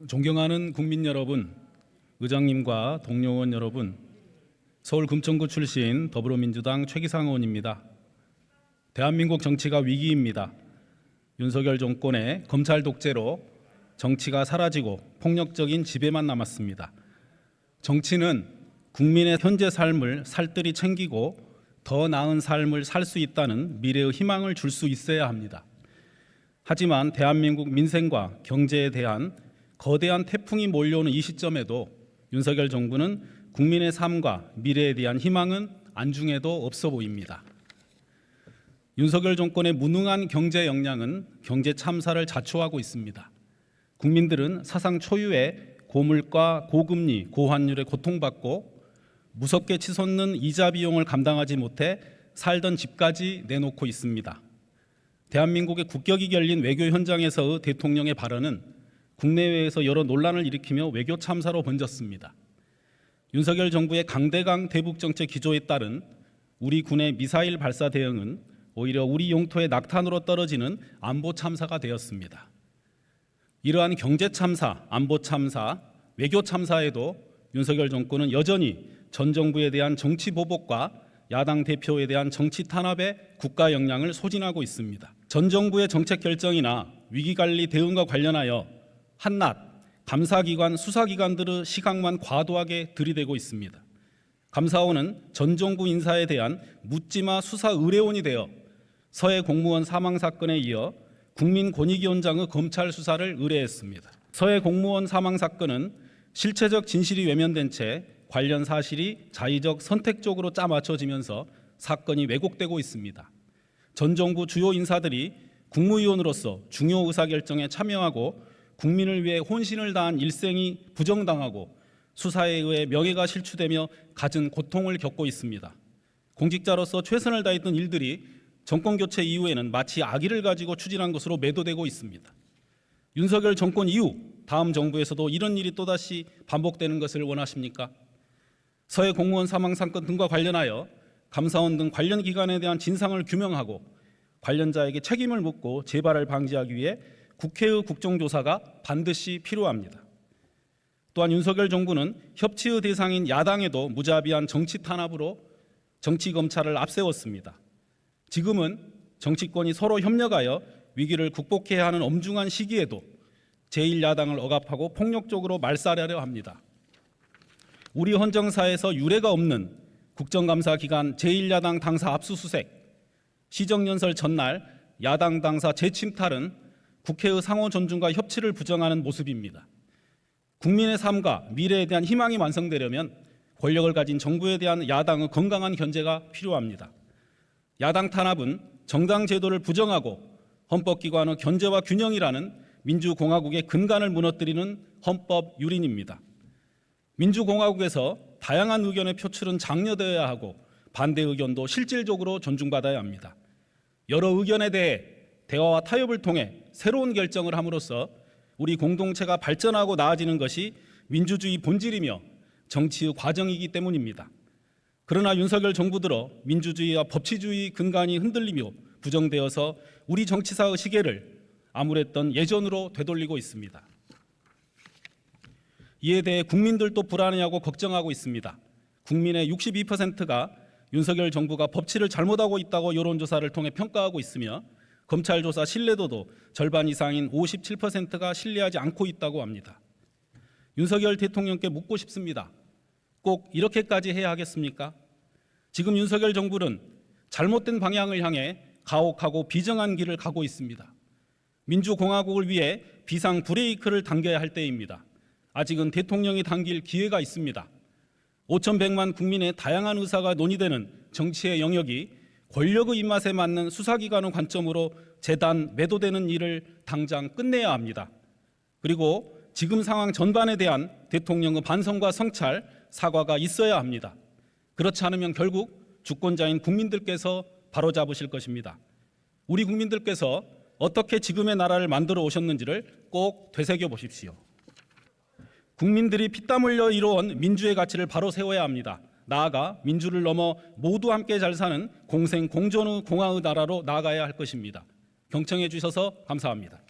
존경하는 국민 여러분, 의장님과 동료 의원 여러분, 서울 금천구 출신 더불어민주당 최기상 의원입니다. 대한민국 정치가 위기입니다. 윤석열 정권의 검찰 독재로 정치가 사라지고 폭력적인 지배만 남았습니다. 정치는 국민의 현재 삶을 살뜰히 챙기고 더 나은 삶을 살 수 있다는 미래의 희망을 줄 수 있어야 합니다. 하지만 대한민국 민생과 경제에 대한 거대한 태풍이 몰려오는 이 시점에도 윤석열 정부는 국민의 삶과 미래에 대한 희망은 안중에도 없어 보입니다. 윤석열 정권의 무능한 경제 역량은 경제 참사를 자초하고 있습니다. 국민들은 사상 초유의 고물가, 고금리, 고환율에 고통받고 무섭게 치솟는 이자 비용을 감당하지 못해 살던 집까지 내놓고 있습니다. 대한민국의 국격이 결린 외교 현장에서의 대통령의 발언은 국내외에서 여러 논란을 일으키며 외교 참사로 번졌습니다. 윤석열 정부의 강대강 대북 정책 기조에 따른 우리 군의 미사일 발사 대응은 오히려 우리 영토의 낙탄으로 떨어지는 안보 참사가 되었습니다. 이러한 경제 참사, 안보 참사, 외교 참사에도 윤석열 정권은 여전히 전 정부에 대한 정치 보복과 야당 대표에 대한 정치 탄압에 국가 역량을 소진하고 있습니다. 전 정부의 정책 결정이나 위기관리 대응과 관련하여 한낱 감사기관, 수사기관들의 시각만 과도하게 들이대고 있습니다. 감사원은 전 정부 인사에 대한 묻지마 수사 의뢰원이 되어 서해 공무원 사망 사건에 이어 국민권익위원장의 검찰 수사를 의뢰했습니다. 서해 공무원 사망 사건은 실체적 진실이 외면된 채 관련 사실이 자의적 선택적으로 짜맞춰지면서 사건이 왜곡되고 있습니다. 전 정부 주요 인사들이 국무위원으로서 중요 의사결정에 참여하고 국민을 위해 혼신을 다한 일생이 부정당하고 수사에 의해 명예가 실추되며 갖은 고통을 겪고 있습니다. 공직자로서 최선을 다했던 일들이 정권 교체 이후에는 마치 악의를 가지고 추진한 것으로 매도되고 있습니다. 윤석열 정권 이후 다음 정부에서도 이런 일이 또다시 반복되는 것을 원하십니까? 서해 공무원 사망 사건 등과 관련하여 감사원 등 관련 기관에 대한 진상을 규명하고 관련자에게 책임을 묻고 재발을 방지하기 위해 국회의 국정조사가 반드시 필요합니다. 또한 윤석열 정부는 협치의 대상인 야당에도 무자비한 정치 탄압으로 정치검찰을 앞세웠습니다. 지금은 정치권이 서로 협력하여 위기를 극복해야 하는 엄중한 시기에도 제1야당을 억압하고 폭력적으로 말살하려 합니다. 우리 헌정사에서 유례가 없는 국정감사 기간 제1야당 당사 압수수색, 시정연설 전날 야당 당사 재침탈은 국회의 상호 존중과 협치를 부정하는 모습입니다. 국민의 삶과 미래에 대한 희망이 완성되려면 권력을 가진 정부에 대한 야당의 건강한 견제가 필요합니다. 야당 탄압은 정당 제도를 부정하고 헌법기관의 견제와 균형이라는 민주공화국의 근간을 무너뜨리는 헌법 유린입니다. 민주공화국에서 다양한 의견의 표출은 장려되어야 하고 반대 의견도 실질적으로 존중받아야 합니다. 여러 의견에 대해 대화와 타협을 통해 새로운 결정을 함으로써 우리 공동체가 발전하고 나아지는 것이 민주주의 본질이며 정치의 과정이기 때문입니다. 그러나 윤석열 정부 들어 민주주의와 법치주의 근간이 흔들리며 부정되어서 우리 정치사의 시계를 암울했던 예전으로 되돌리고 있습니다. 이에 대해 국민들도 불안해하고 걱정하고 있습니다. 국민의 62%가 윤석열 정부가 법치를 잘못하고 있다고 여론조사를 통해 평가하고 있으며 검찰 조사 신뢰도도 절반 이상인 57%가 신뢰하지 않고 있다고 합니다. 윤석열 대통령께 묻고 싶습니다. 꼭 이렇게까지 해야 하겠습니까? 지금 윤석열 정부는 잘못된 방향을 향해 가혹하고 비정한 길을 가고 있습니다. 민주공화국을 위해 비상 브레이크를 당겨야 할 때입니다. 아직은 대통령이 당길 기회가 있습니다. 5,100만 국민의 다양한 의사가 논의되는 정치의 영역이 권력의 입맛에 맞는 수사기관의 관점으로 재단 매도되는 일을 당장 끝내야 합니다. 그리고 지금 상황 전반에 대한 대통령의 반성과 성찰, 사과가 있어야 합니다. 그렇지 않으면 결국 주권자인 국민들께서 바로잡으실 것입니다. 우리 국민들께서 어떻게 지금의 나라를 만들어 오셨는지를 꼭 되새겨 보십시오. 국민들이 피땀 흘려 이뤄온 민주의 가치를 바로 세워야 합니다. 나아가 민주를 넘어 모두 함께 잘 사는 공생 공존의 공화의 나라로 나아가야 할 것입니다. 경청해 주셔서 감사합니다.